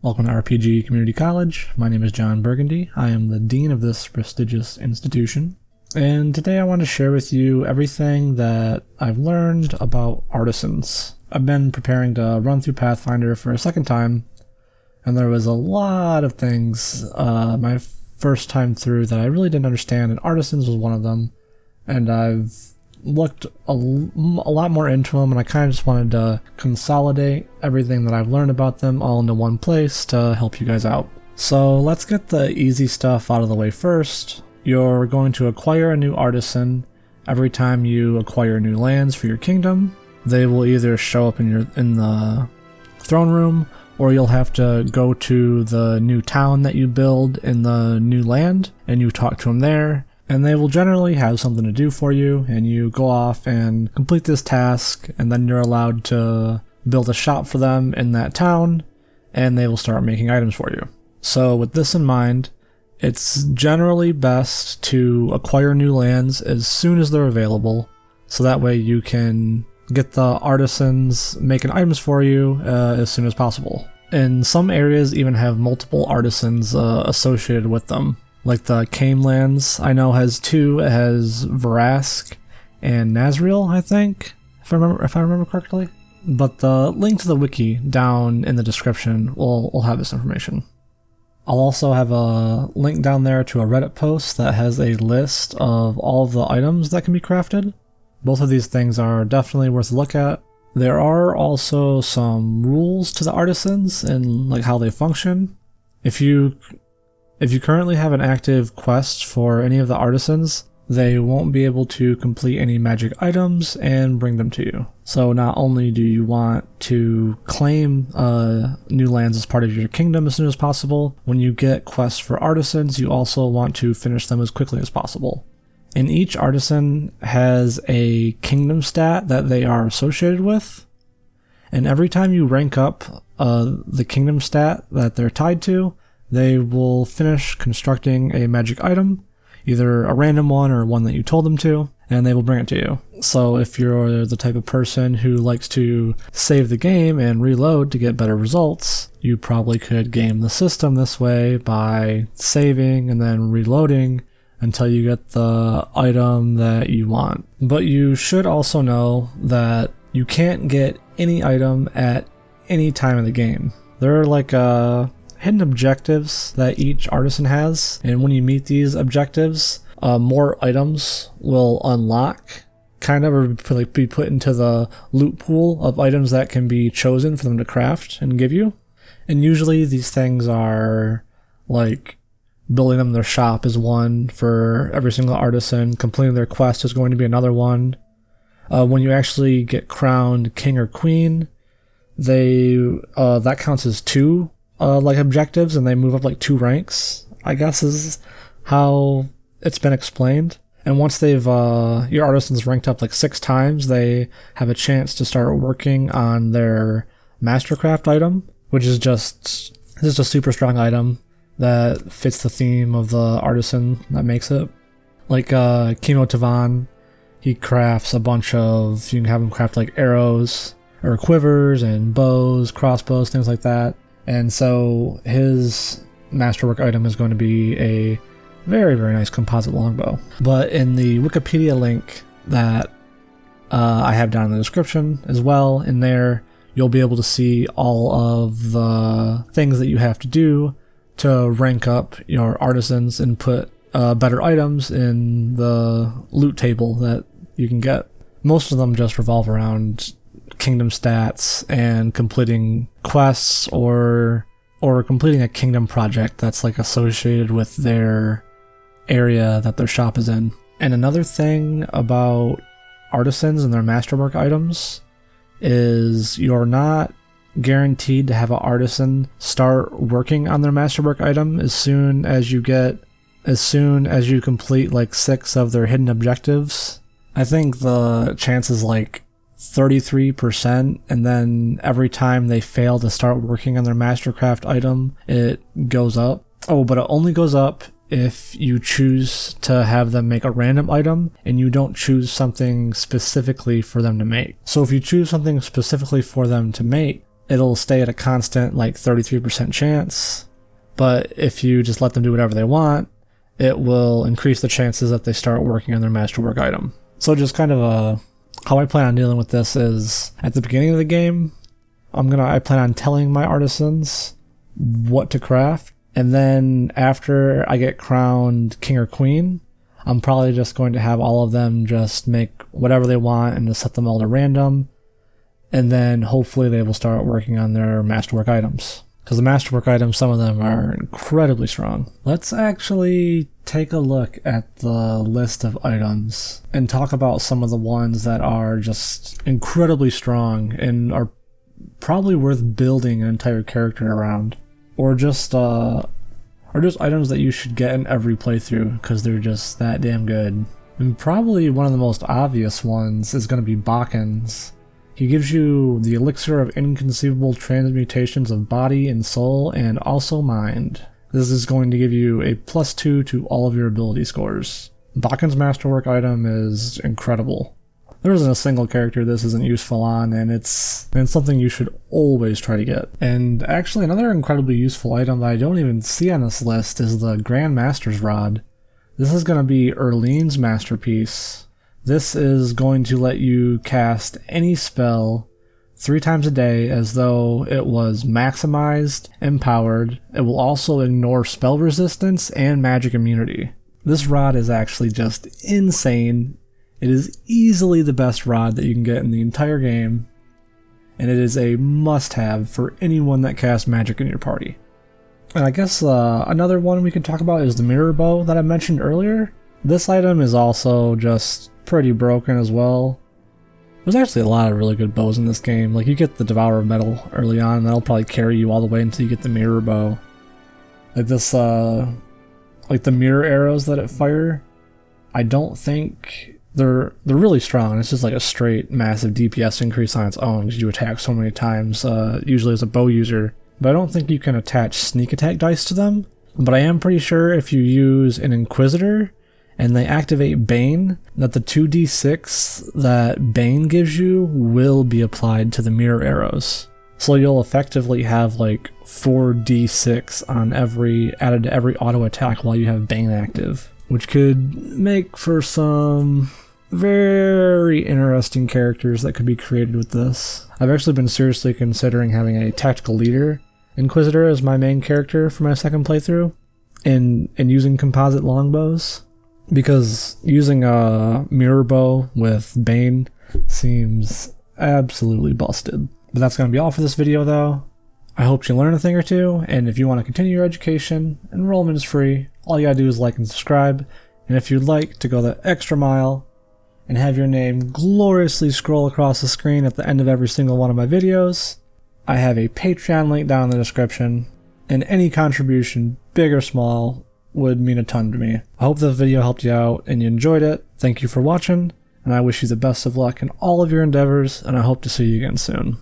Welcome to RPG Community College. My name is John Burgundy. I am the dean of this prestigious institution. And today I want to share with you everything that I've learned about artisans. I've been preparing to run through Pathfinder for a second time, and there was a lot of things my first time through that I really didn't understand, and artisans was one of them. And I've looked a lot more into them, and I kind of just wanted to consolidate everything that I've learned about them all into one place to help you guys out. So let's get the easy stuff out of the way first. You're going to acquire a new artisan every time you acquire new lands for your kingdom. They will either show up in the throne room, or you'll have to go to the new town that you build in the new land and you talk to them there. And they will generally have something to do for you, and you go off and complete this task, and then you're allowed to build a shop for them in that town, and they will start making items for you. So with this in mind, it's generally best to acquire new lands as soon as they're available, so that way you can get the artisans making items for you as soon as possible. And some areas even have multiple artisans associated with them. Like the Kame lands, I know has two. It has Verask and Nazriel, I think, if I remember correctly. But the link to the wiki down in the description will have this information. I'll also have a link down there to a Reddit post that has a list of all of the items that can be crafted. Both of these things are definitely worth a look at. There are also some rules to the artisans and like how they function. If you currently have an active quest for any of the artisans, they won't be able to complete any magic items and bring them to you. So not only do you want to claim new lands as part of your kingdom as soon as possible, when you get quests for artisans, you also want to finish them as quickly as possible. And each artisan has a kingdom stat that they are associated with, and every time you rank up the kingdom stat that they're tied to, they will finish constructing a magic item, either a random one or one that you told them to, and they will bring it to you. So if you're the type of person who likes to save the game and reload to get better results, you probably could game the system this way by saving and then reloading until you get the item that you want. But you should also know that you can't get any item at any time of the game. There are like hidden objectives that each artisan has, and when you meet these objectives, more items will unlock, kind of, or be put into the loot pool of items that can be chosen for them to craft and give you. And usually these things are like building them their shop is one for every single artisan, completing their quest is going to be another one. When you actually get crowned king or queen, that counts as two like objectives, and they move up like 2 ranks, I guess is how it's been explained. And once they've your artisans ranked up like 6 times, they have a chance to start working on their mastercraft item, which is just a super strong item that fits the theme of the artisan that makes it. Like Kimo Tavan, he crafts a bunch of, you can have him craft like arrows or quivers and bows, crossbows, things like that. And so his masterwork item is going to be a very, very nice composite longbow. But in the Wikipedia link that I have down in the description as well, in there you'll be able to see all of the things that you have to do to rank up your artisans and put better items in the loot table that you can get. Most of them just revolve around kingdom stats and completing quests or completing a kingdom project that's like associated with their area that their shop is in. And another thing about artisans and their masterwork items is you're not guaranteed to have an artisan start working on their masterwork item as soon as you complete like 6 of their hidden objectives. I think the chance is like 33%, and then every time they fail to start working on their mastercraft item, it goes up. Oh, but it only goes up if you choose to have them make a random item and you don't choose something specifically for them to make. So if you choose something specifically for them to make, it'll stay at a constant like 33% chance. But if you just let them do whatever they want, it will increase the chances that they start working on their Masterwork item. So just kind of how I plan on dealing with this is, at the beginning of the game, I plan on telling my artisans what to craft, and then after I get crowned king or queen, I'm probably just going to have all of them just make whatever they want and just set them all to random, and then hopefully they will start working on their Masterwork items. Because the Masterwork items, some of them are incredibly strong. Let's actually take a look at the list of items and talk about some of the ones that are just incredibly strong and are probably worth building an entire character around. Or just items that you should get in every playthrough because they're just that damn good. And probably one of the most obvious ones is going to be Bakken's. He gives you the elixir of inconceivable transmutations of body and soul, and also mind. This is going to give you a +2 to all of your ability scores. Bakken's Masterwork item is incredible. There isn't a single character this isn't useful on, and it's something you should always try to get. And actually, another incredibly useful item that I don't even see on this list is the Grand Master's Rod. This is going to be Erlene's masterpiece. This is going to let you cast any spell 3 times a day as though it was maximized and powered. It will also ignore spell resistance and magic immunity. This rod is actually just insane. It is easily the best rod that you can get in the entire game, and it is a must-have for anyone that casts magic in your party. And I guess another one we could talk about is the mirror bow that I mentioned earlier. This item is also just pretty broken as well. There's actually a lot of really good bows in this game. Like, you get the Devourer of Metal early on, and that'll probably carry you all the way until you get the mirror bow. Like this, like the mirror arrows that it fire, I don't think they're really strong. It's just like a straight massive DPS increase on its own because you attack so many times, usually as a bow user. But I don't think you can attach sneak attack dice to them. But I am pretty sure if you use an Inquisitor and they activate Bane, that the 2d6 that Bane gives you will be applied to the mirror arrows. So you'll effectively have like 4d6 on added to every auto attack while you have Bane active, which could make for some very interesting characters that could be created with this. I've actually been seriously considering having a tactical leader Inquisitor as my main character for my second playthrough, and using composite longbows, because using a mirror bow with Bane seems absolutely busted. But that's going to be all for this video though. I hope you learned a thing or two, and if you want to continue your education, enrollment is free. All you gotta do is like and subscribe, and if you'd like to go the extra mile and have your name gloriously scroll across the screen at the end of every single one of my videos, I have a Patreon link down in the description, and any contribution, big or small, would mean a ton to me. I hope this video helped you out and you enjoyed it. Thank you for watching, and I wish you the best of luck in all of your endeavors, and I hope to see you again soon.